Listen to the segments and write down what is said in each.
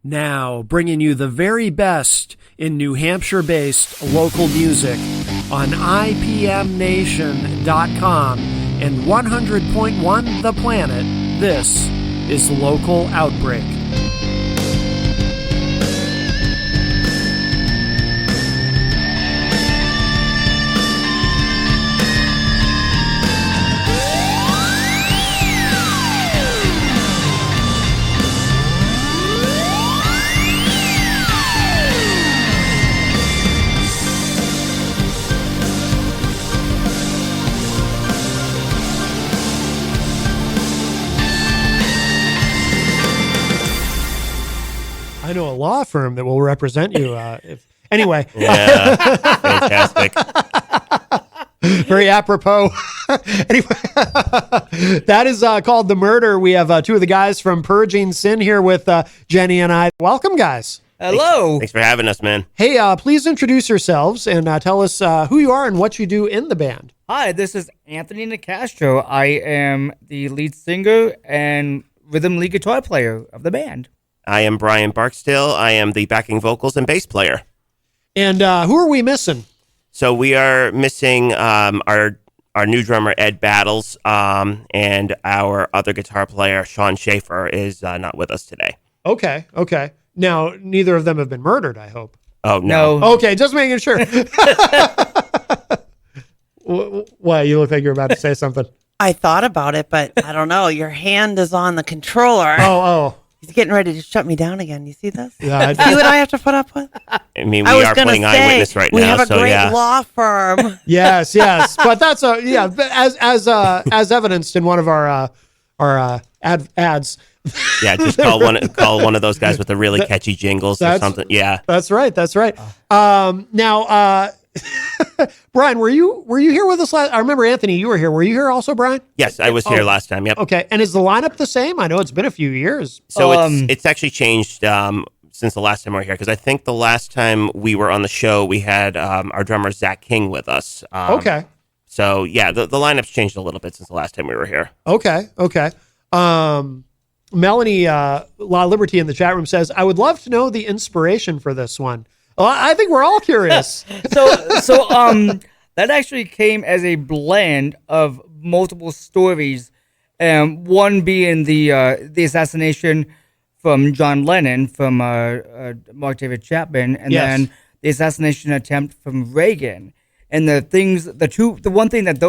Now, bringing you the very best in New Hampshire-based local music on IPMNation.com and 100.1 The Planet, this is Local Outbreak. I know a law firm that will represent you. Anyway. Yeah, fantastic. Very apropos. Anyway, that is called The Murder. We have two of the guys from Purging Sin here with Jenny and I. Welcome, guys. Hello. Thanks for having us, man. Hey, please introduce yourselves and tell us who you are and what you do in the band. Hi, this is Anthony Nicastro. I am the lead singer and rhythm lead guitar player of the band. I am Brian Barksdale. I am the backing vocals and bass player. And who are we missing? So we are missing our new drummer, Ed Battles, and our other guitar player, Sean Schaefer, is not with us today. Okay. Now, neither of them have been murdered, I hope. Oh, no. Okay, just making sure. Why, you look like you're about to say something. I thought about it, but I don't know. Your hand is on the controller. Oh. He's getting ready to shut me down again. You see this? Yeah, See what I have to put up with? I mean, I we was are gonna playing say, Eyewitness right we now, have a so great yeah. law firm. Yes. But that's as evidenced in one of our ads. Yeah, just call one of those guys with the really catchy jingles or something. Yeah. That's right. Now, Brian, were you here with us last? I remember Anthony, you were here. Were you here also, Brian? Yes, I was here last time. Yep. Okay. And is the lineup the same? I know it's been a few years. So it's actually changed since the last time we were here, because I think the last time we were on the show, we had our drummer Zach King with us. Okay. So yeah, the lineup's changed a little bit since the last time we were here. Okay. Melanie, La Liberty in the chat room says, I would love to know the inspiration for this one. Well, I think we're all curious. So that actually came as a blend of multiple stories. One being the assassination from John Lennon from Mark David Chapman, and then the assassination attempt from Reagan. And the one thing that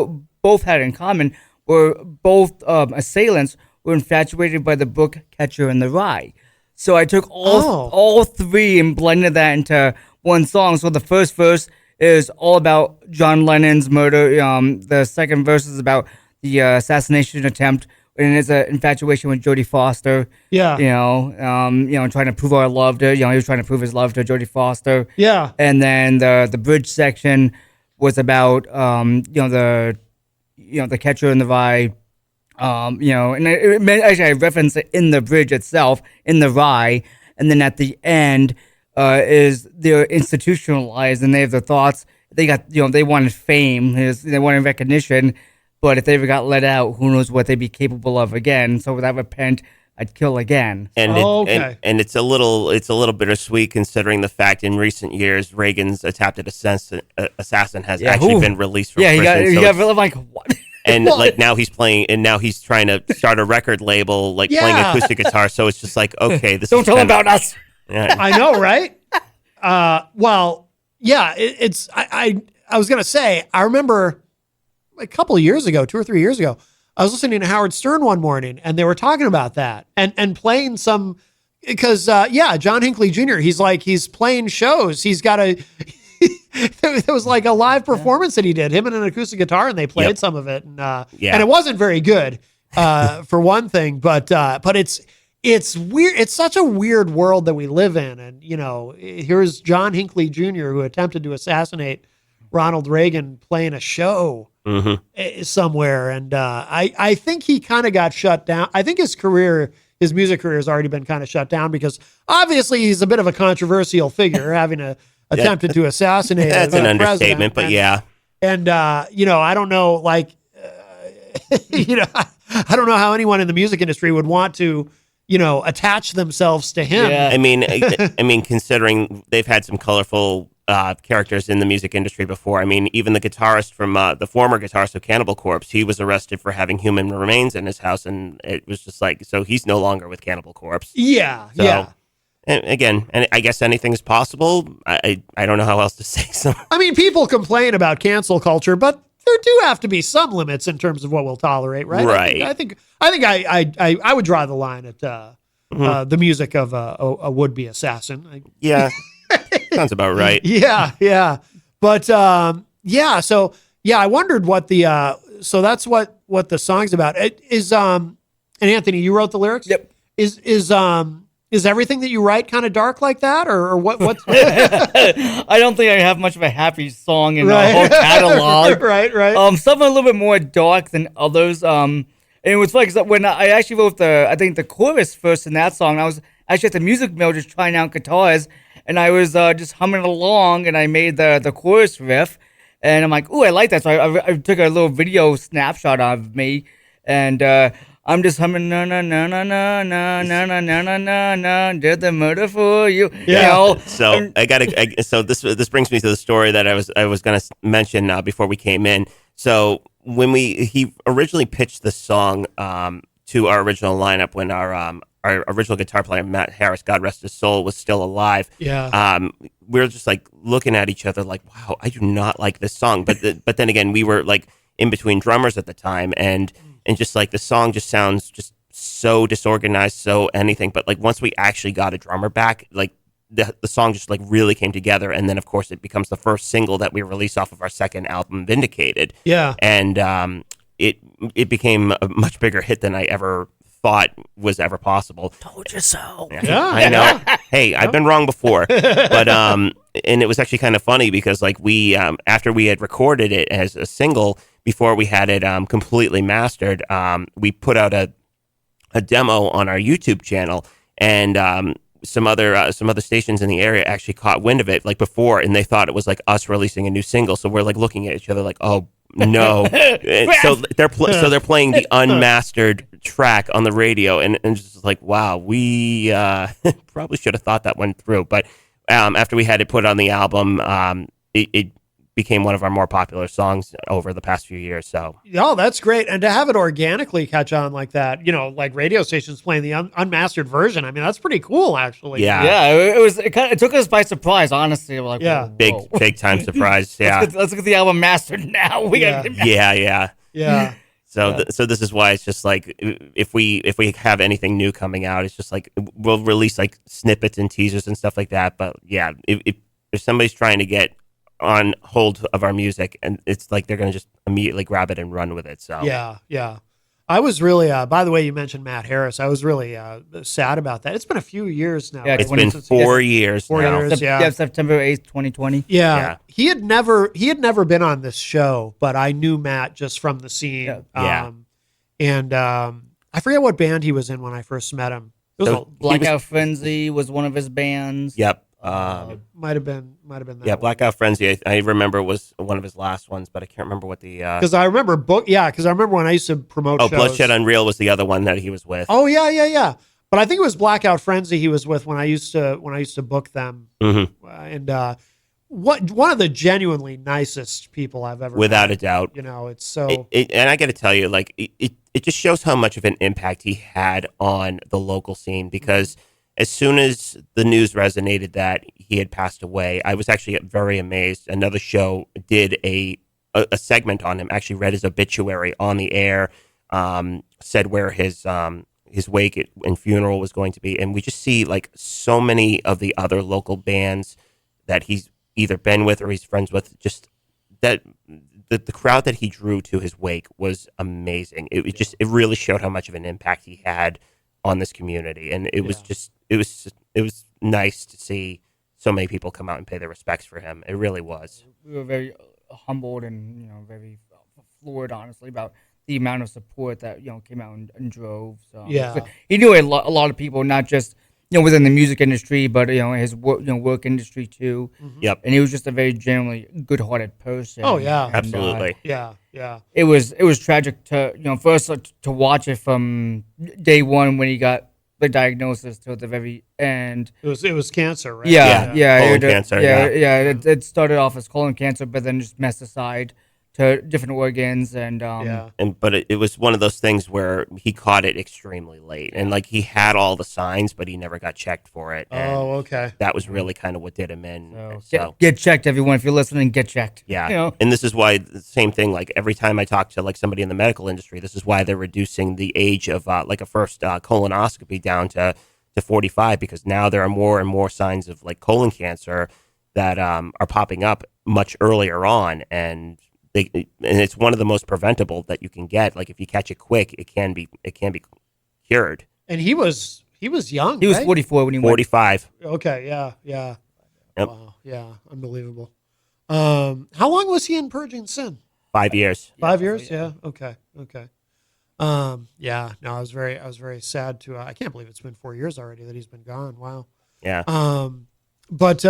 both had in common were both assailants were infatuated by the book Catcher in the Rye. So I took all three and blended that into one song. So the first verse is all about John Lennon's murder. The second verse is about the assassination attempt, and it's an infatuation with Jodie Foster. Yeah. Trying to prove our love to. He was trying to prove his love to Jodie Foster. Yeah. And then the bridge section was about the Catcher in the Rye. And I reference it in the bridge itself, in the Rye, and then at the end is they're institutionalized and they have their thoughts. They got, they wanted fame, they wanted recognition, but if they ever got let out, who knows what they'd be capable of again. So without repent, I'd kill again. And it's a little bittersweet considering the fact in recent years Reagan's attempted assassin has actually been released from prison. He got like what? And now he's playing, and now he's trying to start a record label, playing acoustic guitar. So it's just like, okay, this don't tell him about us. Yeah. I know, right? I was gonna say, I remember a couple of years ago, 2 or 3 years ago, I was listening to Howard Stern one morning, and they were talking about that and playing some because John Hinckley Jr. He's playing shows. He's got there was like a live performance that he did, him and an acoustic guitar, and they played some of it. And and it wasn't very good, for one thing, but it's weird. It's such a weird world that we live in. And, here's John Hinckley Jr., who attempted to assassinate Ronald Reagan, playing a show somewhere. And I think he kind of got shut down. I think his music career has already been kind of shut down because obviously he's a bit of a controversial figure, having attempted to assassinate. That's an understatement, but yeah. And, I don't know, I don't know how anyone in the music industry would want to attach themselves to him. Yeah. I mean, considering they've had some colorful characters in the music industry before. I mean, even the guitarist from the former guitarist of Cannibal Corpse, he was arrested for having human remains in his house, and it was just like, so he's no longer with Cannibal Corpse. Yeah, So, yeah. And again, and I guess anything is possible. I don't know how else to say so. I mean, people complain about cancel culture, but there do have to be some limits in terms of what we'll tolerate, right? Right. I think I would draw the line at the music of a would-be assassin. Yeah, sounds about right. Yeah. But yeah, so yeah, I wondered what the so that's what the song's about. It is and Anthony, you wrote the lyrics? Yep. Is everything that you write kind of dark like that, or what? I don't think I have much of a happy song in Right. the whole catalog. right. Some are a little bit more dark than others. And it was funny because when I actually wrote the chorus first in that song, I was actually at the music mill just trying out guitars, and I was just humming along, and I made the chorus riff, and I'm like, ooh, I like that. So I took a little video snapshot of me, and I'm just humming na na na na na na na na na na na na. Did the murder for you? Yeah. So So this brings me to the story that I was going to mention before we came in. So when he originally pitched the song to our original lineup when our original guitar player Matt Harris, God rest his soul, was still alive. Yeah. We were just like looking at each other like, wow, I do not like this song. But then again, we were like in between drummers at the time, and just like the song just sounds just so disorganized, so anything. But like once we actually got a drummer back, like the song just like really came together. And then of course it becomes the first single that we release off of our second album, Vindicated. Yeah. And it became a much bigger hit than I ever thought was ever possible. Told you so. Yeah. I know. Hey, I've been wrong before, but and it was actually kind of funny because like we after we had recorded it as a single, before we had it completely mastered, we put out a demo on our YouTube channel, and some other stations in the area actually caught wind of it like before, and they thought it was like us releasing a new single. So we're like looking at each other like, oh no. So they're playing the unmastered track on the radio, and just like, wow, we probably should have thought that one through. But after we had it put on the album, it became one of our more popular songs over the past few years. So, Oh, that's great. And to have it organically catch on like that, like radio stations playing the unmastered version. I mean, that's pretty cool, actually. yeah, Yeah, it took us by surprise, honestly. We're like, Yeah. whoa. big time surprise. Yeah, Let's get the album mastered now. We Yeah. gotta get yeah. Yeah. So, so this is why it's just like if we have anything new coming out, it's just like we'll release like snippets and teasers and stuff like that. But yeah, if somebody's trying to get on hold of our music, and it's like they're gonna just immediately grab it and run with it. So Yeah. I was really, by the way, you mentioned Matt Harris. I was really sad about that. It's been a few years now. Yeah, it's been since- 4 years 4 now. years. yeah, September 8th, 2020. Yeah. Yeah. He had never been on this show, but I knew Matt just from the scene. Yeah. And I forget what band he was in when I first met him. It was So- Blackout Frenzy was one of his bands. Yep. might have been that. Yeah, Blackout Frenzy. I remember was one of his last ones, but I can't remember what the. Because I remember when I used to promote shows. Bloodshed Unreal was the other one that he was with. Oh yeah. But I think it was Blackout Frenzy he was with when I used to book them. Mm-hmm. And one of the genuinely nicest people I've ever Without met. a doubt. It's so And I got to tell you, like it just shows how much of an impact he had on the local scene, because as soon as the news resonated that he had passed away, I was actually very amazed. Another show did a segment on him, actually read his obituary on the air, said where his wake and funeral was going to be. And we just see like so many of the other local bands that he's either been with or he's friends with, just that the crowd that he drew to his wake was amazing. It really showed how much of an impact he had on this community. And it was nice to see so many people come out and pay their respects for him. It really was. We were very humbled and very floored, honestly, about the amount of support that came out and drove. So Yeah. he knew a lot of people, not just within the music industry, but his work industry too. Yep. And he was just a very genuinely good-hearted person. Oh, yeah. And, Absolutely. yeah. it was tragic to for us to watch it from day one when he got the diagnosis till the very end. It was cancer, right? Colon cancer, It started off as colon cancer, but then just metastasized to different organs, and But it was one of those things where he caught it extremely late, and like he had all the signs, but he never got checked for it. And Oh, okay. that was really kind of what did him in. get checked, everyone. If you're listening, get checked. Yeah. You know? And this is why the same thing, like every time I talk to like somebody in the medical industry, this is why they're reducing the age of like a first colonoscopy down to 45, because now there are more and more signs of like colon cancer that are popping up much earlier on. And it's one of the most preventable that you can get. Like if you catch it quick, it can be cured. And he was young. He was right? 44 when he went. 45. Okay. Yeah. Yeah. Yep. Wow. Yeah. Unbelievable. How long was he in Purging Sin? 5 years. 5 years? Yeah. Okay. Okay. Yeah. No, I was very sad to. I can't believe it's been 4 years already that he's been gone. Wow. Yeah. But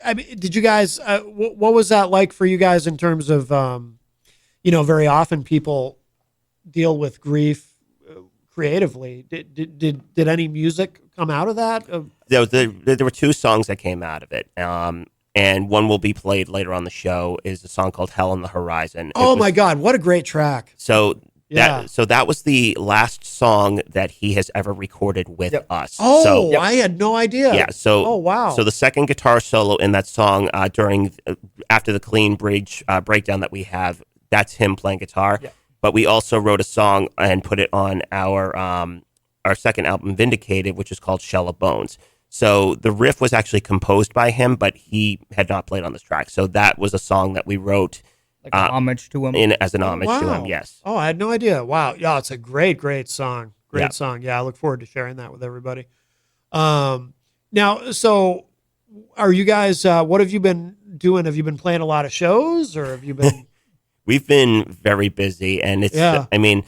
I mean, did you guys? What was that like for you guys in terms of? Very often people deal with grief creatively. Did any music come out of that? There were 2 songs that came out of it. And one will be played later on the show is a song called Hell on the Horizon. Oh my God, what a great track. So Yeah. that was the last song that he has ever recorded with us. Oh, so, I had no idea. yeah. So, oh wow. So the second guitar solo in that song after the clean bridge breakdown that we have, that's him playing guitar. Yeah. But we also wrote a song and put it on our second album, Vindicated, which is called Shell of Bones. So the riff was actually composed by him, but he had not played on this track. So that was a song that we wrote Like an homage to him. as an homage to him. Wow. Yes. Oh, I had no idea. Wow. Yeah, it's a great song. Great Yeah. song. Yeah, I look forward to sharing that with everybody. Now, so are you guys? What have you been doing? Have you been playing a lot of shows, or have you been? We've been very busy, and it's. Yeah. I mean,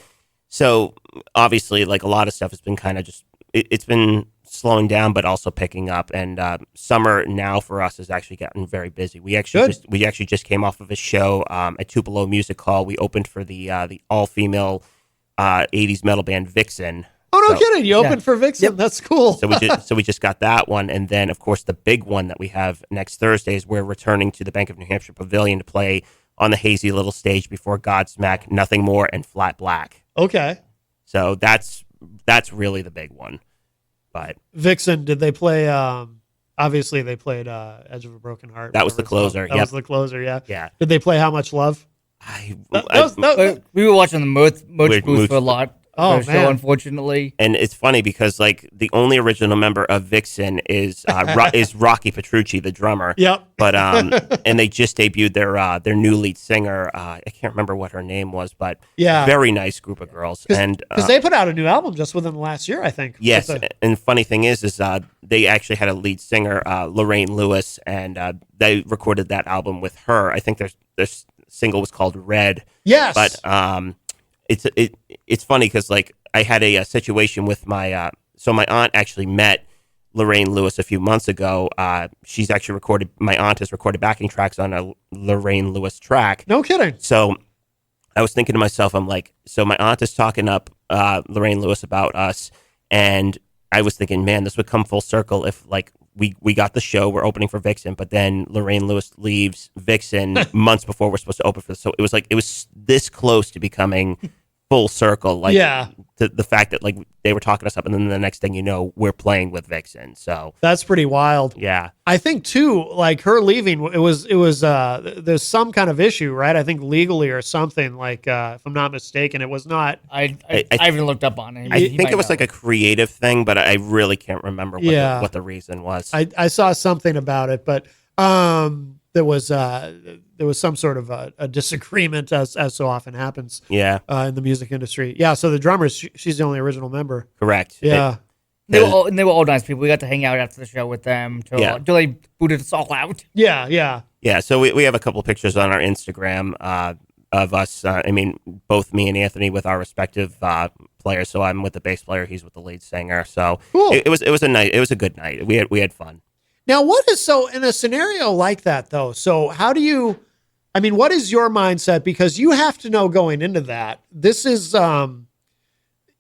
so obviously, like a lot of stuff has been kind of just. It's been slowing down, but also picking up. And summer now for us has actually gotten very busy. We actually just came off of a show at Tupelo Music Hall. We opened for the all female 80s metal band Vixen. Oh, no So- kidding! You opened for Vixen. That's cool. So we just got that one, and then of course the big one that we have next Thursday is we're returning to the Bank of New Hampshire Pavilion to play on the hazy little stage before Godsmack, Nothing More, and Flat Black. Okay. So that's really the big one. But Vixen, did they play? Obviously, they played "Edge of a Broken Heart." That was whatever the closer, it's called. That yep. was the closer. Yeah. yeah, Did they play "How Much Love"? We were watching the merch Merch booth booth. for a lot. Oh, of the man. show, unfortunately. and it's funny because like the only original member of Vixen is is Rocky Petrucci, the drummer. Yep. But and they just debuted their new lead singer. I can't remember what her name was, but Yeah. very nice group of girls. And Because they put out a new album just within the last year, I think. yes, With the- and funny thing is they actually had a lead singer, Lorraine Lewis, and they recorded that album with her. I think their single was called Red. yes. But it's funny because like I had a situation with my my aunt actually met Lorraine Lewis a few months ago. My aunt has recorded backing tracks on a Lorraine Lewis track. No kidding. So I was thinking to myself, I'm like, so my aunt is talking up Lorraine Lewis about us, and I was thinking, man, this would come full circle if like we got the show, we're opening for Vixen, but then Lorraine Lewis leaves Vixen months before we're supposed to open for. So it was this close to becoming full circle, like Yeah. the fact that like they were talking us up, and then the next thing you know, we're playing with Vixen. So That's pretty wild. yeah, I think too, like her leaving, it was there's some kind of issue, right? I think legally or something, like if I'm not mistaken, it was not. I I- haven't looked up on it. I think it was like a creative thing, but I really can't remember what the reason was. I saw something about it, but there was some sort of a disagreement, as so often happens Yeah, in the music industry. Yeah, so the drummer, she's the only original member. correct. Yeah. They were all nice people. We got to hang out after the show with them till Yeah. they booted us all out. Yeah. Yeah, so we have a couple pictures on our Instagram of us. I mean, both me and Anthony with our respective players. So I'm with the bass player, he's with the lead singer. So Cool. it was a good night. We had fun. Now, what is so in a scenario like that though? So how do you? I mean, what is your mindset? Because you have to know going into that. This is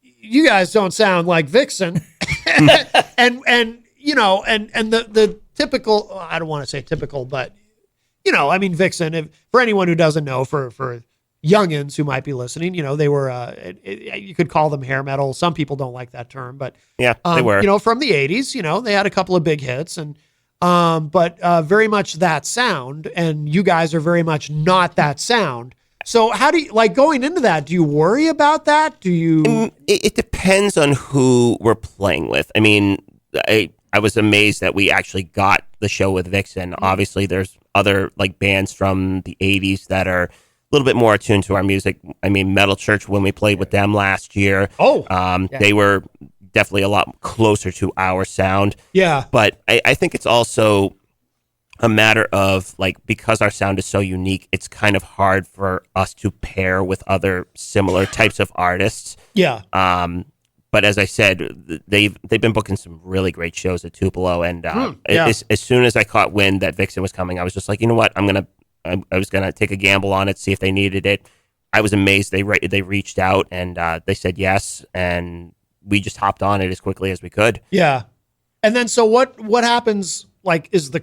you guys don't sound like Vixen. and you know, and the typical, I don't want to say typical, but you know, I mean, Vixen, for anyone who doesn't know, for youngins who might be listening, you know, they were, you could call them hair metal. Some people don't like that term, but Yeah, they were. you know, from the 80s, you know, they had a couple of big hits but very much that sound, and you guys are very much not that sound. So how do you, like, going into that, do you worry about that? Do you? It depends on who we're playing with. I mean, I was amazed that we actually got the show with Vixen. Obviously, there's other like bands from the 80s that are a little bit more attuned to our music. I mean, Metal Church, when we played with them last year, they were definitely a lot closer to our sound. Yeah. But I think it's also a matter of like, because our sound is so unique, it's kind of hard for us to pair with other similar types of artists. Yeah. But as I said, they've been booking some really great shows at Tupelo, and as soon as I caught wind that Vixen was coming, I was just like, you know what, I was gonna take a gamble on it, see if they needed it. I was amazed they reached out and they said yes, and we just hopped on it as quickly as we could. Yeah. And then so what happens? Like, is there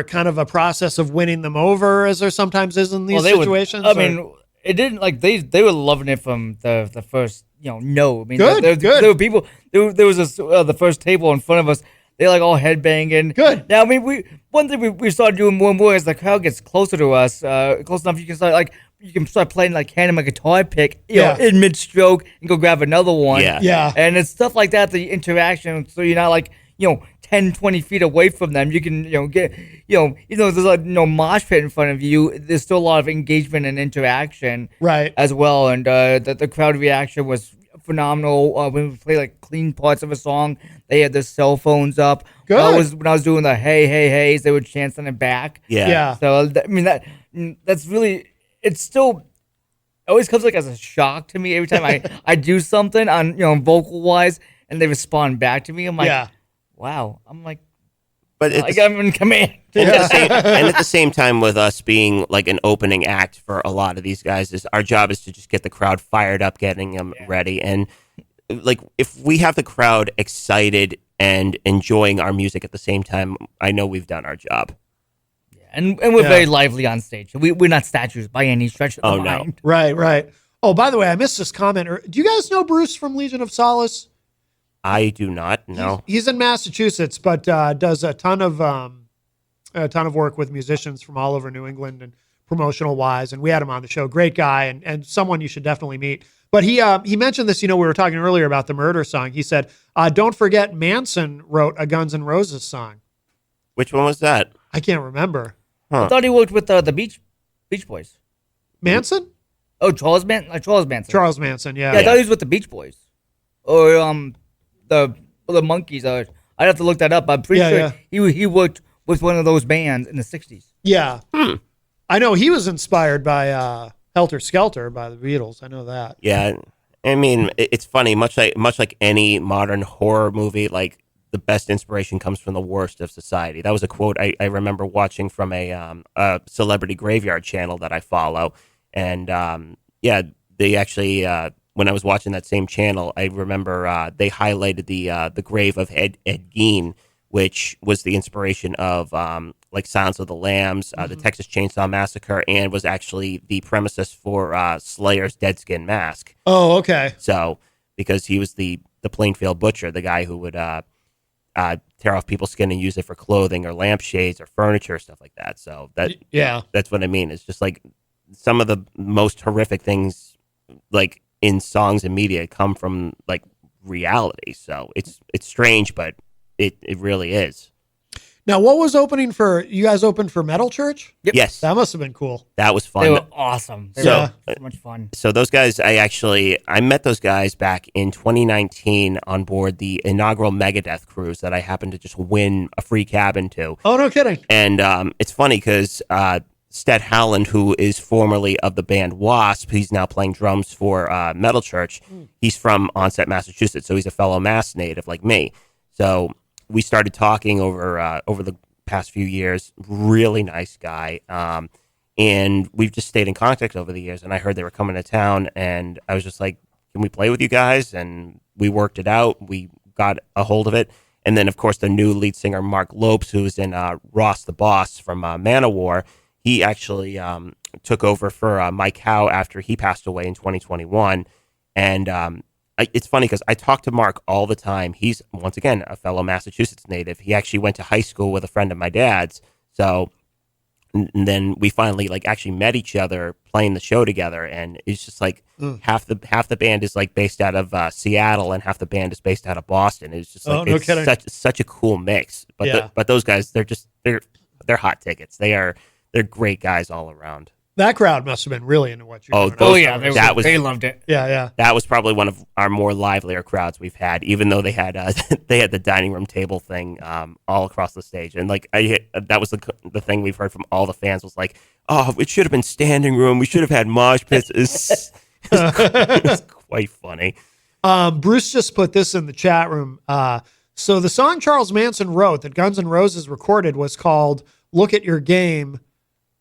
kind of a process of winning them over, as there sometimes is in these situations? I mean, it didn't, like, they were loving it from the first, you know, no. I mean, good. There were people, there was the first table in front of us. They like all headbanging. Good. Now, I mean, one thing we started doing more and more as the crowd gets closer to us, close enough, you can start playing, like, handing them a guitar pick, you know, in mid-stroke, and go grab another one. Yeah. And it's stuff like that, the interaction, so you're not, like, you know, 10, 20 feet away from them. You can, you know, get, you know, even though there's like no mosh pit in front of you, there's still a lot of engagement and interaction, right, as well. And the crowd reaction was phenomenal. When we play like clean parts of a song, they had their cell phones up. Good. When I was doing the hey hey heys, they would chanting it back. Yeah. So I mean that's really, it's still, it always comes like as a shock to me every time I do something on, you know, vocal wise, and they respond back to me. I'm like, wow. I'm like, but I'm in command. And at the same time, with us being like an opening act for a lot of these guys, is our job is to just get the crowd fired up, getting them ready. And like, if we have the crowd excited and enjoying our music at the same time, I know we've done our job. And we're very lively on stage. We're not statues by any stretch of the mind. No. Right. Oh, by the way, I missed this comment. Do you guys know Bruce from Legion of Solace? I do not know. He's in Massachusetts, but does a ton of work with musicians from all over New England and promotional wise. And we had him on the show. Great guy and someone you should definitely meet. But he mentioned this. You know, we were talking earlier about the Murder song. He said, "Don't forget, Manson wrote a Guns N' Roses song." Which one was that? I can't remember. I thought he worked with the Beach Boys. Manson? Oh, Charles Manson. Charles Manson. Yeah. I thought he was with the Beach Boys, or the Monkees. I'd have to look that up. I'm pretty sure he worked with one of those bands in the 60s. Yeah. I know he was inspired by Helter Skelter by the Beatles. I know that. Yeah. I mean, it's funny, much like any modern horror movie, like the best inspiration comes from the worst of society. That was a quote I remember watching from a celebrity graveyard channel that I follow. And they actually when I was watching that same channel, I remember they highlighted the grave of Ed Gein, which was the inspiration of like Silence of the Lambs, the Texas Chainsaw Massacre, and was actually the premises for Slayer's Dead Skin Mask. Oh, okay. So because he was the Plainfield Butcher, the guy who would tear off people's skin and use it for clothing or lampshades or furniture, stuff like that. So that's what I mean. It's just like some of the most horrific things, like in songs and media, come from like reality. So it's strange, but it really is. Now, what was opening for you guys? Opened for Metal Church? Yep. Yes, That must have been cool. that was fun. They were awesome. They were so much fun. So those guys, I met those guys back in 2019 on board the inaugural Megadeth cruise that I happened to just win a free cabin to. Oh, no kidding. And it's funny because Sted Howland, who is formerly of the band Wasp, he's now playing drums for Metal Church. He's from Onset, Massachusetts, so he's a fellow Mass native like me. So we started talking over the past few years. Really nice guy. And we've just stayed in contact over the years. And I heard they were coming to town, and I was just like, can we play with you guys? And we worked it out. We got a hold of it. And then, of course, the new lead singer, Mark Lopes, who's in Ross the Boss from Manowar, he actually took over for Mike Howe after he passed away in 2021. And it's funny because I talk to Mark all the time. He's, once again, a fellow Massachusetts native. He actually went to high school with a friend of my dad's. So, and then we finally like actually met each other playing the show together. And it's just like half the band is like based out of Seattle and half the band is based out of Boston. It's just like it's such a cool mix. But but those guys, they're hot tickets. They're great guys all around. That crowd must have been really into what you're doing. Oh yeah, they loved it. Yeah. That was probably one of our more livelier crowds we've had, even though they had the dining room table thing all across the stage. And like that was the thing we've heard from all the fans was like, oh, it should have been standing room. We should have had mosh pits. It's quite funny. Bruce just put this in the chat room. So the song Charles Manson wrote that Guns N' Roses recorded was called "Look at Your Game."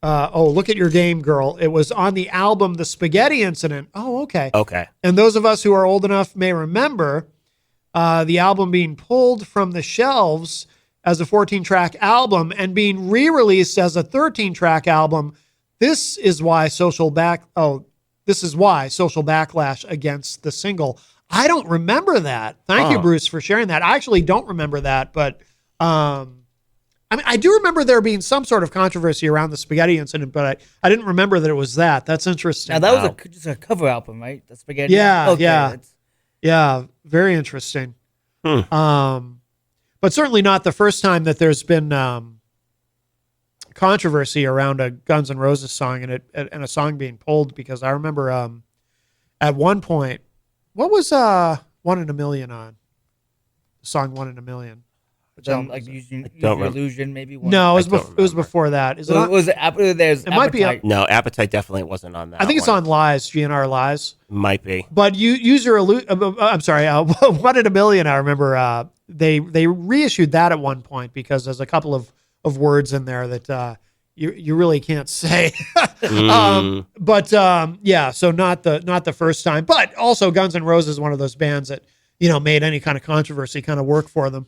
Look at Your Game, Girl. It was on the album The Spaghetti Incident. Oh, okay. Okay. And those of us who are old enough may remember the album being pulled from the shelves as a 14-track album and being re-released as a 13-track album. This is why social backlash against the single. I don't remember that. Thank you, Bruce, for sharing that. I actually don't remember that, but I mean, I do remember there being some sort of controversy around the Spaghetti Incident, but I didn't remember that it was that. That's interesting. Now, that was just a cover album, right? The Spaghetti. Yeah, okay, yeah. Very interesting. Hmm. But certainly not the first time that there's been controversy around a Guns N' Roses song and a song being pulled, because I remember at one point, what was 1 in a Million on? The song 1 in a Million. Like Use Your Illusion, maybe. No, it was before that. Is it? Was it after there's? It might be. No, Appetite definitely wasn't on that. I think it's on Lies, GNR Lies. Might be. But you use your I'm sorry, 1 in a Million. I remember they reissued that at one point because there's a couple of words in there that you really can't say. But so not the first time. But also Guns N' Roses is one of those bands that made any kind of controversy kind of work for them.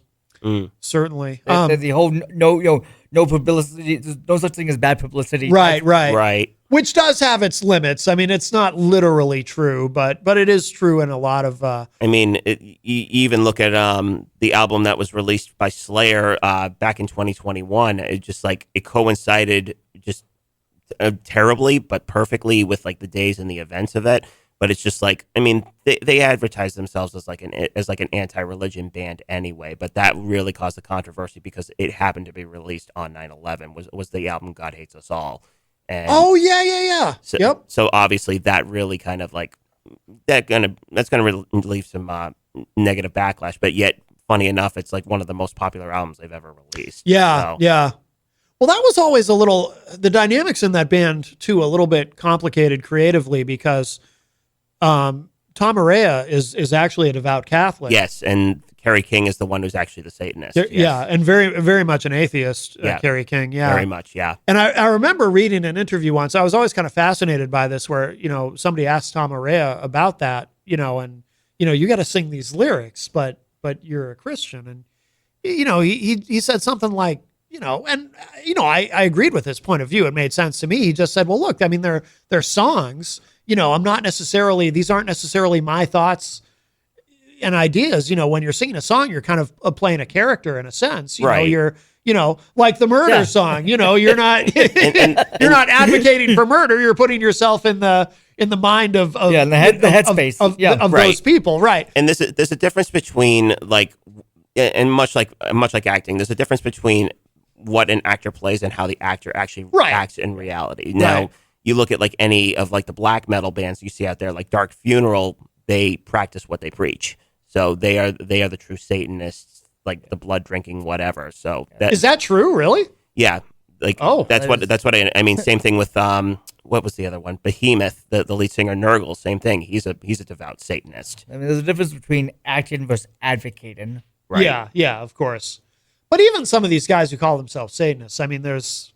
Certainly. The whole no publicity. There's no such thing as bad publicity. Right. Which does have its limits. I mean, it's not literally true, but it is true in a lot of. I mean, you even look at the album that was released by Slayer back in 2021. It just like it coincided just terribly, but perfectly with like the days and the events of it. But it's just like, I mean, they advertise themselves as like an anti-religion band anyway. But that really caused a controversy because it happened to be released on 9/11. Was the album "God Hates Us All"? And yeah. So, yep. So obviously that really kind of like that's gonna relieve some negative backlash. But yet, funny enough, it's like one of the most popular albums they've ever released. Yeah. Well, that was always the dynamics in that band too, a little bit complicated creatively because. Tom Araya is actually a devout Catholic. Yes, and Kerry King is the one who's actually the Satanist. Yeah, and very, very much an atheist, Kerry King. Yeah, very much, yeah. And I remember reading an interview once. I was always kind of fascinated by this, where somebody asked Tom Araya about that, and you got to sing these lyrics, but you're a Christian, and he said something like. I agreed with his point of view. It made sense to me. He just said, well, look, I mean, they're songs, these aren't necessarily my thoughts and ideas. When you're singing a song, you're kind of playing a character in a sense, right. You're, like the murder song, you're not, you're not advocating for murder. You're putting yourself in the mind of in the headspace of those people. Right. And there's a difference between like, and much like acting, there's a difference between what an actor plays and how the actor actually acts in reality. Now, you look at like any of like the black metal bands you see out there, like Dark Funeral, they practice what they preach. So they are the true Satanists, like the blood drinking, whatever. So is that true? Really? Yeah. Like that's what I mean. Same thing with what was the other one? Behemoth, the lead singer Nurgle. Same thing. He's a devout Satanist. I mean, there's a difference between acting versus advocating. Right. Yeah, of course. But even some of these guys who call themselves Satanists,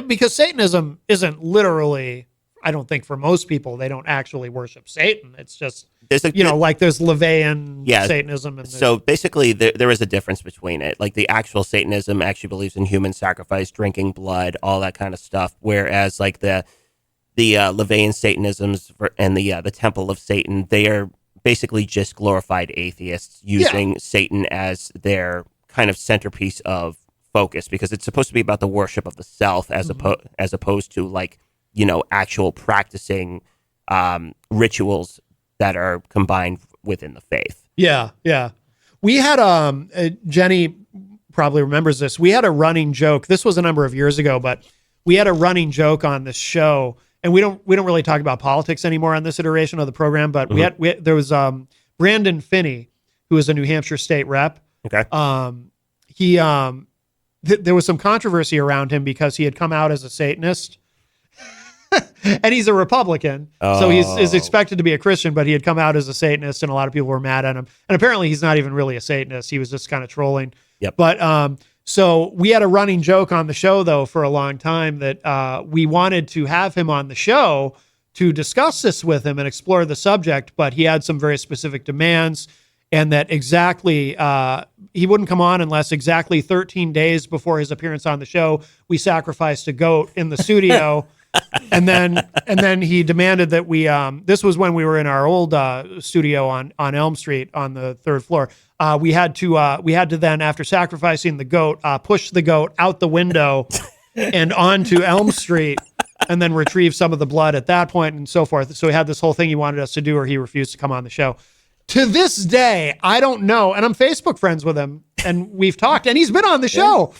because Satanism isn't literally, I don't think for most people, they don't actually worship Satan. It's just, There's a, like there's LaVeyan Yeah. Satanism. And So basically, there is a difference between it. Like the actual Satanism actually believes in human sacrifice, drinking blood, all that kind of stuff. Whereas like the LaVeyan Satanisms and the Temple of Satan, they are basically just glorified atheists using Satan as their kind of centerpiece of focus, because it's supposed to be about the worship of the self as opposed to like, actual practicing rituals that are combined within the faith. Yeah. We had Jenny probably remembers this. We had a running joke. This was a number of years ago, but we had a running joke on this show, and we don't really talk about politics anymore on this iteration of the program. But there was Brandon Finney, who is a New Hampshire state rep. Okay. There was some controversy around him because he had come out as a Satanist. And he's a Republican, so he's expected to be a Christian, but he had come out as a Satanist, and a lot of people were mad at him. And apparently he's not even really a Satanist. He was just kind of trolling. Yep. But so we had a running joke on the show, though, for a long time that we wanted to have him on the show to discuss this with him and explore the subject, but he had some very specific demands, and that exactly he wouldn't come on unless exactly 13 days before his appearance on the show, we sacrificed a goat in the studio. And then he demanded that we. This was when we were in our old studio on Elm Street on the third floor. We had to then, after sacrificing the goat, push the goat out the window and onto Elm Street, and then retrieve some of the blood at that point and so forth. So he had this whole thing he wanted us to do, or he refused to come on the show. To this day, I don't know, and I'm Facebook friends with him, and we've talked, and he's been on the show.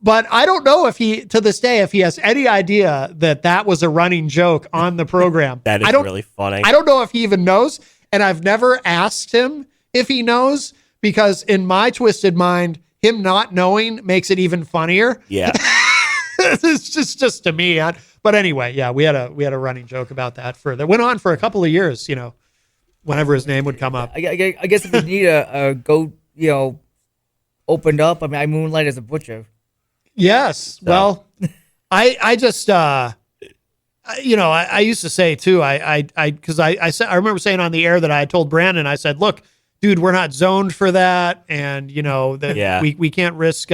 But I don't know if he has any idea that was a running joke on the program. That is really funny. I don't know if he even knows. And I've never asked him if he knows, because in my twisted mind, him not knowing makes it even funnier. Yeah. It's just to me. But anyway, yeah, we had a running joke about that that went on for a couple of years, whenever his name would come up. I guess if you need a goat, opened up, I moonlight as a butcher. Yes. So. Well, I just, I used to say too, because I remember saying on the air that I had told Brandon, I said, look, dude, we're not zoned for that. And we can't risk,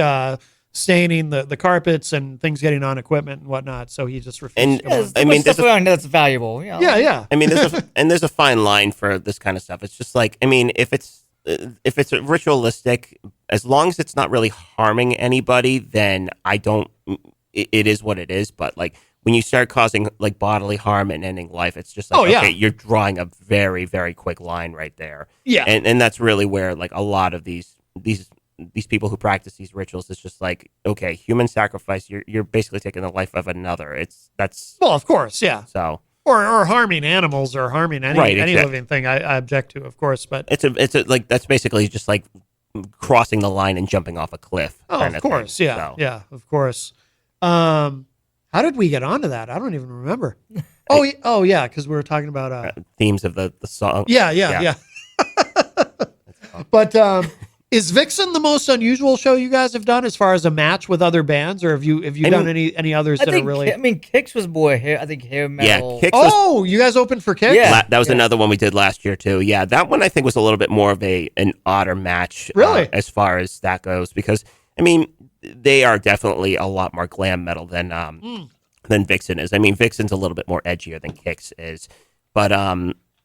staining the carpets and things getting on equipment and whatnot. So he just refused to come on. Stuff around that's valuable. Yeah. I mean, there's a fine line for this kind of stuff. It's just like, I mean, if it's ritualistic, as long as it's not really harming anybody, then it is what it is. But like when you start causing like bodily harm and ending life, it's just like, okay, you're drawing a very, very quick line right there. Yeah. And that's really where like a lot of these people who practice these rituals, it's just like, okay, human sacrifice, you're basically taking the life of another. Well, of course. Yeah. So. Or harming animals or harming any living thing, I object to, of course. But it's like that's basically just like crossing the line and jumping off a cliff. Oh, of course, yeah, so. Yeah, of course. How did we get onto that? I don't even remember. Oh yeah, because we were talking about themes of the song. Yeah. But is Vixen the most unusual show you guys have done as far as a match with other bands, or have you done any others that are really? Kix was more hair. I think hair metal. Yeah, Kix you guys opened for Kix? Yeah, that was another one we did last year too. Yeah, that one I think was a little bit more of an odder match. Really, as far as that goes, because I mean they are definitely a lot more glam metal than Vixen is. I mean Vixen's a little bit more edgier than Kix is, but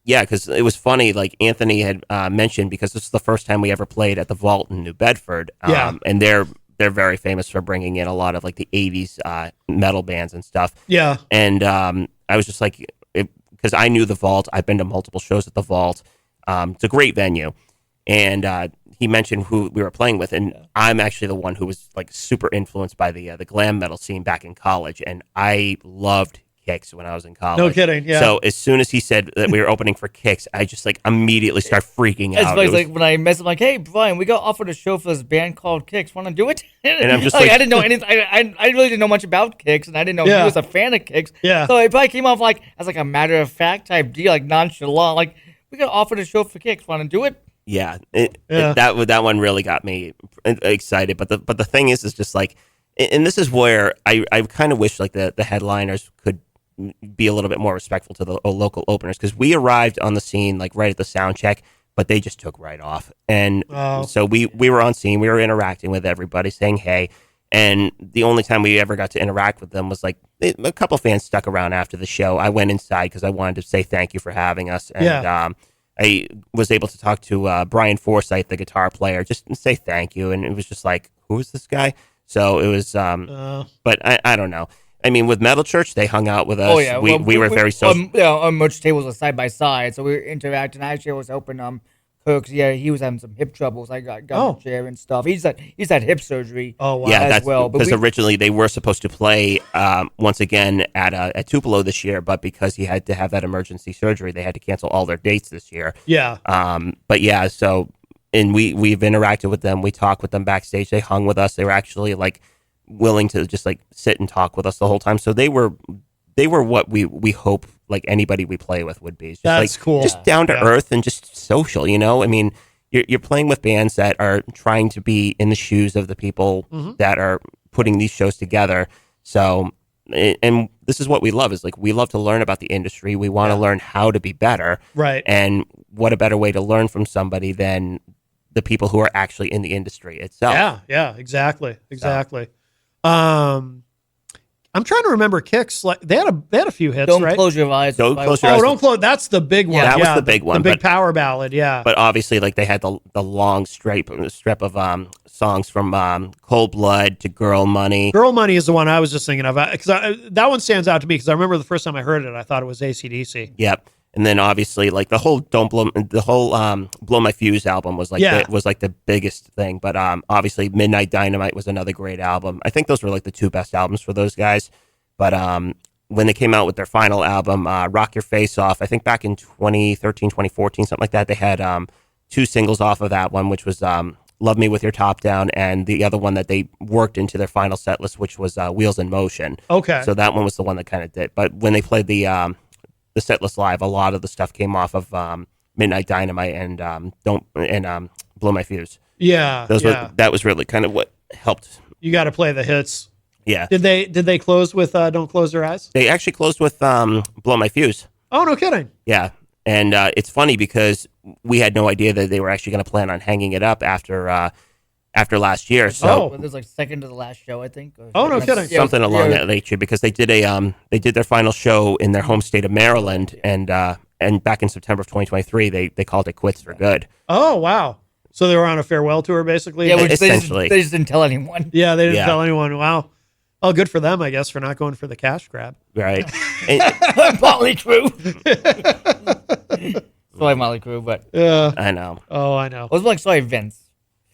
yeah, because it was funny, like Anthony had mentioned, because this is the first time we ever played at the Vault in New Bedford. And they're very famous for bringing in a lot of like the 80s metal bands and stuff. Yeah. And I was just like, because I knew the Vault. I've been to multiple shows at the Vault. It's a great venue. And he mentioned who we were playing with. And I'm actually the one who was like super influenced by the glam metal scene back in college. And I loved Kix when I was in college. No kidding. Yeah. So as soon as he said that we were opening for Kix, I just like immediately start freaking out. It's like when I messaged him, like, "Hey Brian, we got offered a show for this band called Kix. Want to do it?" And I'm just like I didn't know anything. I really didn't know much about Kix, and I didn't know he was a fan of Kix. Yeah. So it probably came off like as like a matter of fact type deal, like nonchalant. Like we got offered a show for Kix. Want to do it? Yeah. That one really got me excited. But the thing is just like, and this is where I kind of wish like the headliners could be a little bit more respectful to the local openers, because we arrived on the scene like right at the sound check, but they just took right off. And so we were on scene, we were interacting with everybody, saying hey. And the only time we ever got to interact with them was like a couple fans stuck around after the show. I went inside because I wanted to say thank you for having us. And I was able to talk to Brian Forsythe, the guitar player, just to say thank you. And it was just like, who is this guy? So it was, but I don't know. I mean, with Metal Church, they hung out with us. Oh yeah, we were very social. Our merch tables were side by side, so we were interacting. Actually, I was helping Kirk. Yeah, he was having some hip troubles. I got a chair and stuff. He's had hip surgery. Oh wow. Yeah, as well. Because originally they were supposed to play once again at Tupelo this year, but because he had to have that emergency surgery, they had to cancel all their dates this year. Yeah. But yeah, so and we've interacted with them. We talked with them backstage. They hung with us. They were actually like willing to just like sit and talk with us the whole time. So they were what we hope like anybody we play with would be. It's just That's like, cool. Just down to earth and just social, you know? I mean, you're playing with bands that are trying to be in the shoes of the people that are putting these shows together. So, and this is what we love, is like, we love to learn about the industry. We want to learn how to be better. Right. And what a better way to learn from somebody than the people who are actually in the industry itself. Yeah, exactly. I'm trying to remember Kicks. Like they had a few hits, Don't right? close your eyes. Don't close your eyes. Don't close. That's the big one. That was the big one. The big power ballad. Yeah. But obviously, like they had the long strip of songs from Cold Blood to Girl Money. Girl Money is the one I was just thinking of, because that one stands out to me because I remember the first time I heard it, I thought it was AC/DC. Yep. And then obviously, like the whole Blow My Fuse album was like the biggest thing. But obviously, Midnight Dynamite was another great album. I think those were like the two best albums for those guys. But when they came out with their final album, Rock Your Face Off, I think back in 2013, 2014, something like that, they had two singles off of that one, which was Love Me With Your Top Down, and the other one that they worked into their final set list, which was Wheels in Motion. Okay. So that one was the one that kind of did. But when they played the set list live, a lot of the stuff came off of Midnight Dynamite and Blow My Fuse. Yeah, that was really kind of what helped. You got to play the hits. Yeah. Did they close with Don't Close Your Eyes? They actually closed with Blow My Fuse. Oh, no kidding. Yeah, and it's funny because we had no idea that they were actually going to plan on hanging it up after last year. So it was like second to the last show, I think. Oh, no kidding. Something along that nature, because they did their final show in their home state of Maryland, and back in September of 2023, they called it quits for good. Oh, wow. So they were on a farewell tour, basically? Yeah, which essentially. They just didn't tell anyone. Yeah, they didn't tell anyone. Wow. Oh, good for them, I guess, for not going for the cash grab. Right. Motley Crue. Sorry, Motley Crue, but I know. Oh, I know. I was like, sorry, Vince.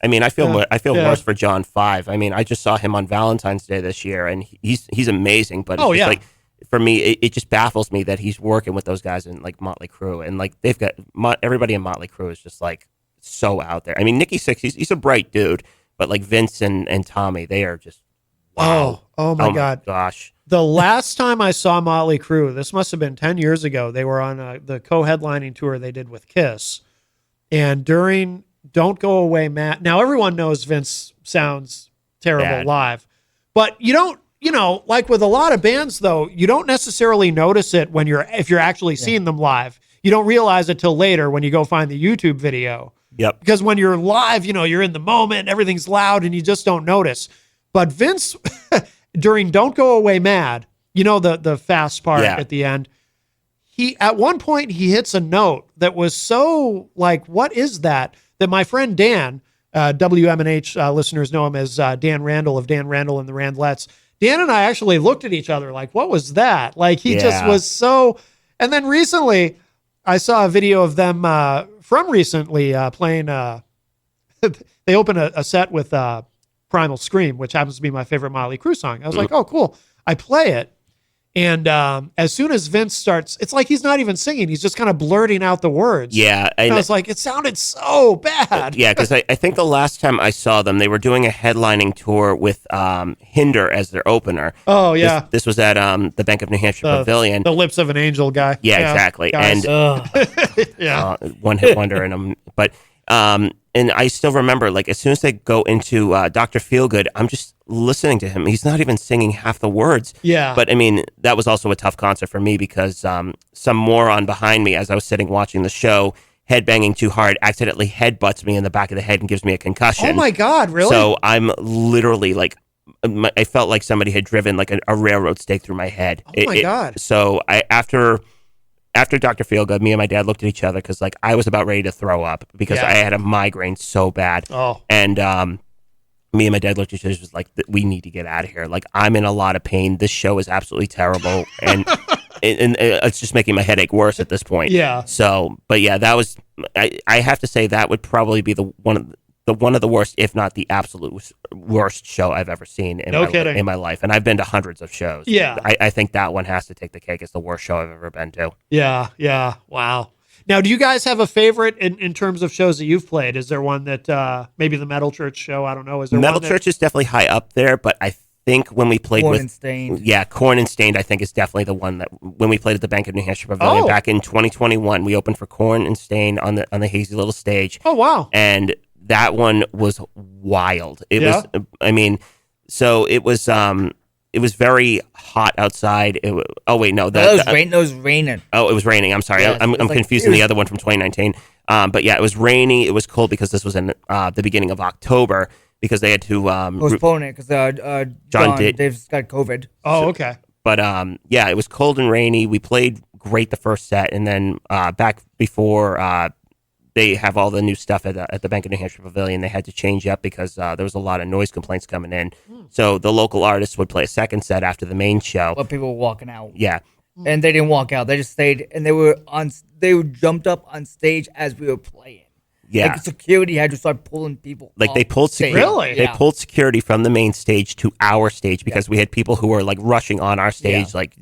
I mean, I feel worse for John 5. I mean, I just saw him on Valentine's Day this year, and he's amazing. But it's just like, for me, it just baffles me that he's working with those guys in like Motley Crue, and like they've got everybody in Motley Crue is just like so out there. I mean, Nikki Sixx, he's a bright dude, but like Vince and Tommy, they are just wow. Oh my God, gosh. The last time I saw Motley Crue, this must have been 10 years ago. They were on the co-headlining tour they did with Kiss, and during Don't Go Away, Matt. Now everyone knows Vince sounds terrible live, but you don't. You know, like with a lot of bands, though, you don't necessarily notice it if you're actually seeing them live. You don't realize it till later when you go find the YouTube video. Yep. Because when you're live, you know, you're in the moment, everything's loud, and you just don't notice. But Vince, during Don't Go Away Mad, you know, the fast part at the end, at one point he hits a note that was so like, what is that? That my friend Dan, WMNH listeners know him as Dan Randall of Dan Randall and the Randlettes. Dan and I actually looked at each other like, what was that? Like, he just was so... And then recently, I saw a video of them from recently playing... they opened a set with Primal Scream, which happens to be my favorite Motley Crue song. I was like, oh, cool. I play it. And as soon as Vince starts, it's like he's not even singing. He's just kind of blurting out the words. Yeah. And I was like, it sounded so bad. Yeah, because I think the last time I saw them, they were doing a headlining tour with Hinder as their opener. Oh, yeah. This was at the Bank of New Hampshire Pavilion. The Lips of an Angel guy. Yeah, exactly. Guys. And one-hit wonder in them. But and I still remember, like, as soon as they go into Dr. Feelgood, I'm just listening to him. He's not even singing half the words. Yeah. But I mean, that was also a tough concert for me because some moron behind me, as I was sitting watching the show, headbanging too hard, accidentally headbutts me in the back of the head and gives me a concussion. Oh my God, really? So I'm literally like, I felt like somebody had driven like a railroad stake through my head. Oh my God. So after Dr. Feelgood, me and my dad looked at each other because like I was about ready to throw up because I had a migraine so bad. Oh. And me and my dad looked at each other and was like, we need to get out of here. Like, I'm in a lot of pain. This show is absolutely terrible. And it's just making my headache worse at this point. Yeah. So, but yeah, that was, I have to say that would probably be one of the worst, if not the absolute worst show I've ever seen in my life. And I've been to hundreds of shows. Yeah. I think that one has to take the cake. It's the worst show I've ever been to. Yeah. Yeah. Wow. Now, do you guys have a favorite in terms of shows that you've played? Is there one that maybe the Metal Church show? I don't know. Is there Metal one Church is definitely high up there, but I think when we played Corn and Stained. Yeah, Corn and Stained, I think is definitely the one that when we played at the Bank of New Hampshire Pavilion back in 2021, we opened for Corn and Stained on the hazy little stage. Oh wow! And that one was wild. It was. I mean, so it was. It was very hot outside. Oh wait, no, It was raining. Oh, it was raining. I'm sorry, Yes, I'm like, confusing the other one from 2019. But yeah, it was rainy. It was cold because this was in the beginning of October because they had to Postpone it because Dave's got COVID. Oh, okay. But yeah, it was cold and rainy. We played great the first set, and then back before they have all the new stuff at the Bank of New Hampshire Pavilion, they had to change up because there was a lot of noise complaints coming in. So the local artists would play a second set after the main show. But people were walking out. Yeah. And they didn't walk out. They just stayed, and they jumped up on stage as we were playing. Yeah. Like security had to start pulling people. Like they pulled security. Really? They pulled security from the main stage to our stage because we had people who were like rushing on our stage, like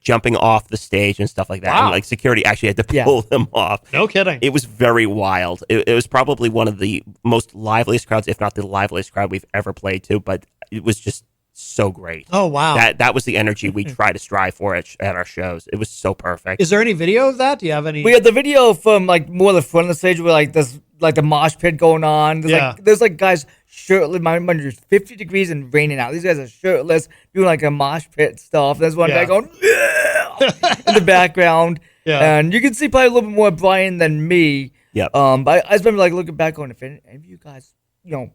jumping off the stage and stuff like that. Wow. And like security actually had to pull them off. No kidding. It was very wild. It was probably one of the most liveliest crowds, if not the liveliest crowd we've ever played to. But it was just so great. Oh wow! That was the energy we try to strive for at our shows. It was so perfect. Is there any video of that? Do you have any? We had the video from like more the front of the stage where like there's like the mosh pit going on. There's like guys shirtless. Mind you, it's 50 degrees and raining out. These guys are shirtless doing like a mosh pit stuff. There's one guy going in the background. Yeah. And you can see probably a little bit more Brian than me. Yep. But I just remember like looking back on if any of you guys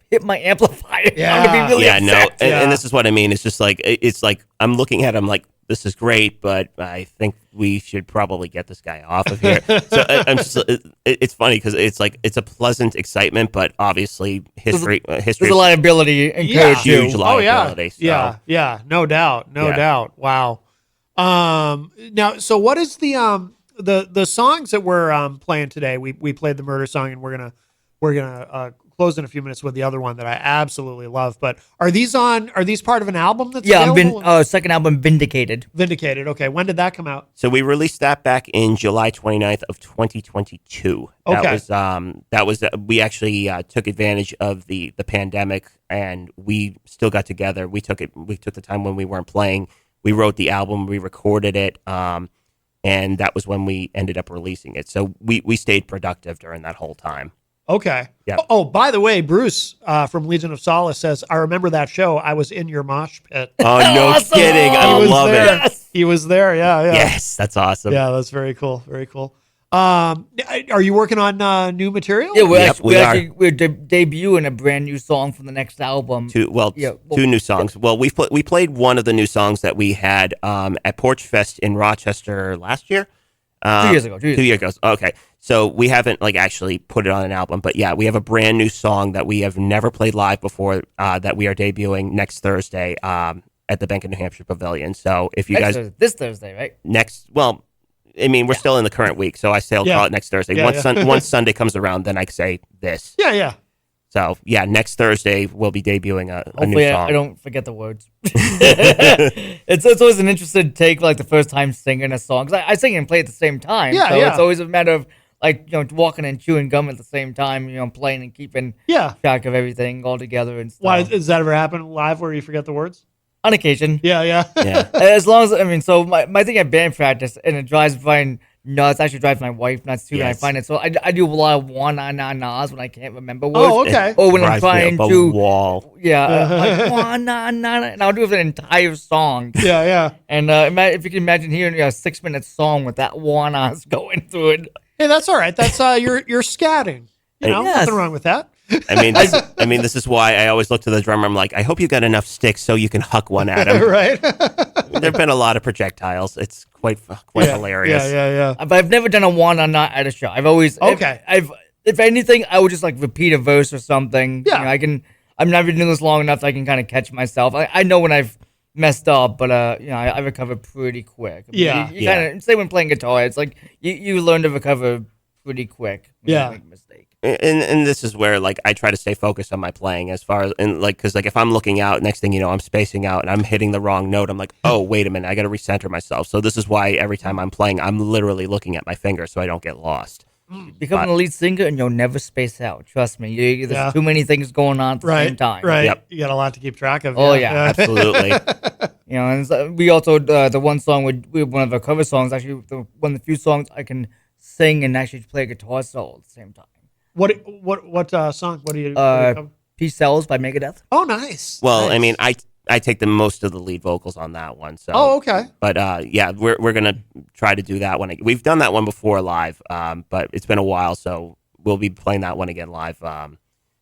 hit my amplifier. Yeah. I'm gonna be really upset. And this is what I mean. It's just like I'm looking at him like this is great, but I think we should probably get this guy off of here. So I'm just it's funny because it's like it's a pleasant excitement, but obviously history There's a liability encouraged you. huge liability. So. Yeah, no doubt, no doubt. Wow. Now, so what is the songs that we're playing today? We played the Murder song, and we're gonna close in a few minutes with the other one that I absolutely love. But are these part of an album that's available? Second album, Vindicated. Vindicated. Okay, when did that come out? So we released that back in July 29th of 2022. Okay. That was we actually took advantage of the pandemic, and we still got together. We took the time when we weren't playing. We wrote the album, we recorded it, and that was when we ended up releasing it. So we stayed productive during that whole time. Okay. Yeah. Oh, by the way, Bruce from Legion of Solace says, I remember that show. I was in your mosh pit. Oh, no Awesome! kidding. I love there. it. He was there. Yeah. Yes, that's awesome. Yeah, that's very cool. Very cool. Are you working on new material? Yeah, we're debuting a brand new song from the next album. Two new songs. Well, we played one of the new songs that we had at Porch Fest in Rochester last year. 2 years ago. 2 years ago. Okay. So we haven't actually put it on an album, but yeah, we have a brand new song that we have never played live before that we are debuting next Thursday at the Bank of New Hampshire Pavilion. So if you this Thursday, right? We're still in the current week, so I say I'll call it next Thursday. Once Sunday comes around, then I say this. Yeah. So yeah, next Thursday we'll be debuting a new Hopefully song. I don't forget the words. It's always an interesting take, like the first time singing a song. 'Cause I sing and play at the same time. Yeah, so yeah. it's always a matter of walking and chewing gum at the same time. Playing and keeping track of everything all together and stuff. Why does that ever happen live where you forget the words? On occasion. Yeah. Yeah. As long as so my thing at band practice, and it drives Brian nuts. Actually drives my wife nuts too. And I Yes. find it so I do a lot of na-nas when I can't remember words. Oh, okay. Or when I'm Drives me trying up a to wall. like na, and I'll do it for an entire song. Yeah, yeah. And if you can imagine hearing a 6-minute song with that na going through it. Hey, that's all right. That's you're scatting. You know, Yes. nothing wrong with that. This is why I always look to the drummer. I'm like, I hope you got enough sticks so you can huck one at him. Right? There've been a lot of projectiles. It's quite hilarious. Yeah. But I've never done a na at a show. I've always Okay. If anything, I would just like repeat a verse or something. Yeah. You know, I'm not been doing this long enough. So I can kind of catch myself. I know when I've messed up, but I recover pretty quick. I mean, Yeah. you kind of say when playing guitar, it's like you learn to recover pretty quick. When Yeah. you make a mistake. And this is where like I try to stay focused on my playing as far as and like because like if I'm looking out, next thing you know I'm spacing out and I'm hitting the wrong note. I'm like, oh wait a minute, I got to recenter myself. So this is why every time I'm playing, I'm literally looking at my finger so I don't get lost. Become a lead singer and you'll never space out. Trust me. There's Yeah. too many things going on at the same time. Right. Yep. You got a lot to keep track of. Oh, yeah. Absolutely. You know, and so we also the one song we one of our cover songs actually one of the few songs I can sing and actually play a guitar solo at the same time. What song? What do you cover? Peace Sells by Megadeth. Oh, nice. Well, Nice. I mean, I take the most of the lead vocals on that one. So. Oh, okay. But yeah, we're gonna try to do that one. We've done that one before live, but it's been a while, so we'll be playing that one again live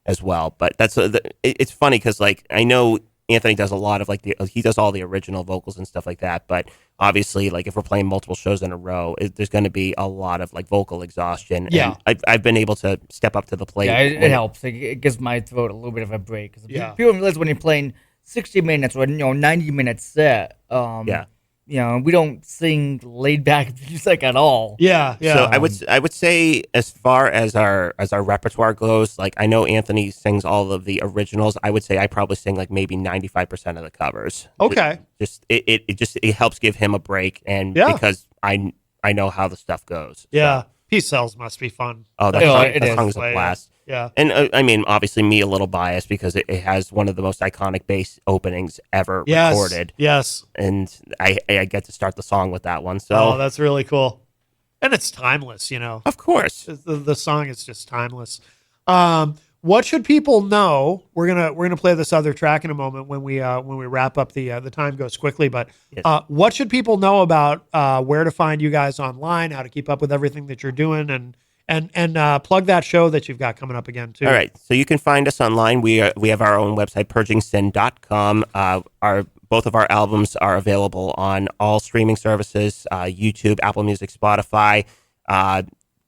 as well. But that's it's funny because like I know Anthony does a lot of like he does all the original vocals and stuff like that. But obviously, like if we're playing multiple shows in a row, there's going to be a lot of like vocal exhaustion. Yeah. And I've been able to step up to the plate. Yeah, it helps. It gives my throat a little bit of a break. 'Cause Yeah. people don't realize when you're playing 60 minutes or 90-minute set. Yeah. You know, we don't sing laid back music at all. Yeah. So I would say as far as our repertoire goes, like I know Anthony sings all of the originals. I would say I probably sing like maybe 95% of the covers. Okay. It helps give him a break, and Yeah. because I know how the stuff goes. Yeah. Peace Cells must be fun. Oh, that Yeah, song, it that is. song's a Play it. blast. Yeah. And I mean, obviously, me a little biased because it has one of the most iconic bass openings ever Yes. recorded, Yes. and I get to start the song with that one. So Oh, that's really cool. And it's timeless, you know. of course, The song is just timeless. What should people know? We're gonna play this other track in a moment when we wrap up. The time goes quickly, but Yes. what should people know about where to find you guys online, how to keep up with everything that you're doing, and plug that show that you've got coming up again too. All right, so you can find us online. We have our own website, purgingsin.com. Both of our albums are available on all streaming services: YouTube, Apple Music, Spotify.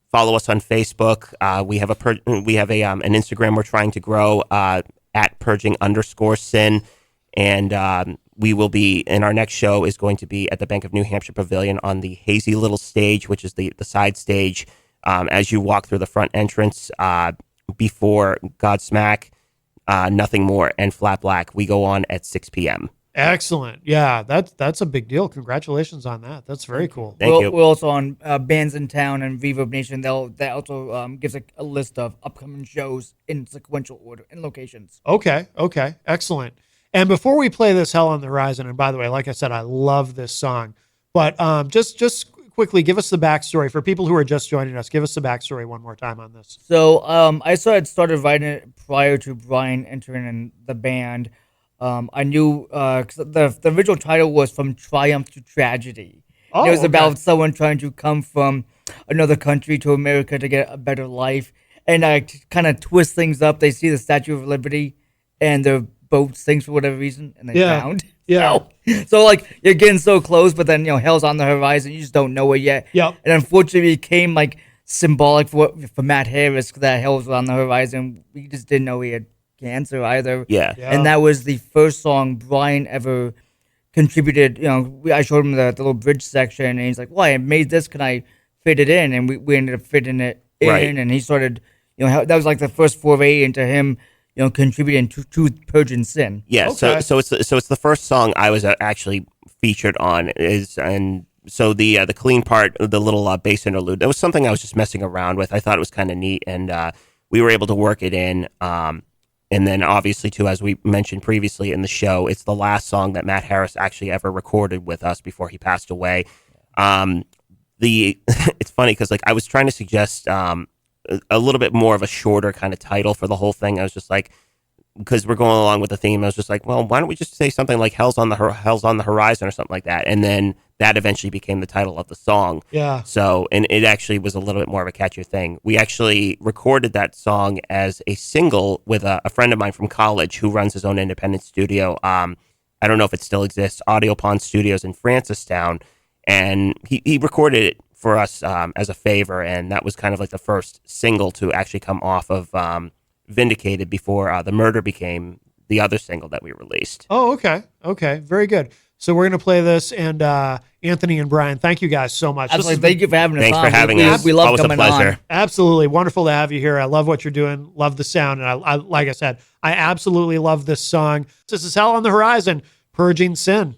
Follow us on Facebook. We have an Instagram we're trying to grow at purging_sin, and we will be. And our next show is going to be at the Bank of New Hampshire Pavilion on the hazy little stage, which is the side stage. As you walk through the front entrance, before Godsmack, Nothing More, and Flat Black, we go on at 6 p.m. Excellent. Yeah, that's a big deal. Congratulations on that. That's very cool. Thank you. We're also on Bands in Town and Reverb Nation. That also gives a list of upcoming shows in sequential order and locations. Okay. Excellent. And before we play this Hell on the Horizon, and by the way, like I said, I love this song, but just quickly give us the backstory for people who are just joining us. Give us the backstory one more time on this. So I started writing it prior to Brian entering in the band. I knew 'cause the original title was From Triumph to Tragedy. Oh, It was okay. about someone trying to come from another country to America to get a better life. And I kind of twist things up. They see the Statue of Liberty and their boat sinks for whatever reason, and they Yeah. drowned. Yeah. So like you're getting so close, but then hell's on the horizon. You just don't know it yet. Yep. And unfortunately, it became like symbolic for Matt Harris that hell was on the horizon. We just didn't know he had cancer either. Yeah. And that was the first song Brian ever contributed. I showed him the little bridge section, and he's like, "Well, I made this. Can I fit it in?" And we ended up fitting it in, Right. and he started. That was like the first foray into him. Contributing to Purging Sin. Yeah, Okay. so it's the first song I was actually featured on and so the clean part, the little bass interlude, that was something I was just messing around with. I thought it was kind of neat, and we were able to work it in. And then obviously too, as we mentioned previously in the show, it's the last song that Matt Harris actually ever recorded with us before he passed away. it's funny because like I was trying to suggest a little bit more of a shorter kind of title for the whole thing. I was just like, because we're going along with the theme, I was just like, well, why don't we just say something like Hell's on the Horizon or something like that, and then that eventually became the title of the song. Yeah. So, and it actually was a little bit more of a catchier thing. We actually recorded that song as a single with a friend of mine from college who runs his own independent studio. I don't know if it still exists, Audio Pond Studios in Francistown, and he recorded it for us as a favor, and that was kind of like the first single to actually come off of Vindicated before The Murder became the other single that we released. Oh, okay. Okay. Very good. So we're going to play this, and Anthony and Brian, thank you guys so much. Absolutely. Thank you for having us Thanks on. for having we, us. We love Always a coming pleasure. on. Absolutely wonderful to have you here. I love what you're doing. Love the sound, and I like I said, I absolutely love this song. This is Hell on the Horizon, Purging Sin.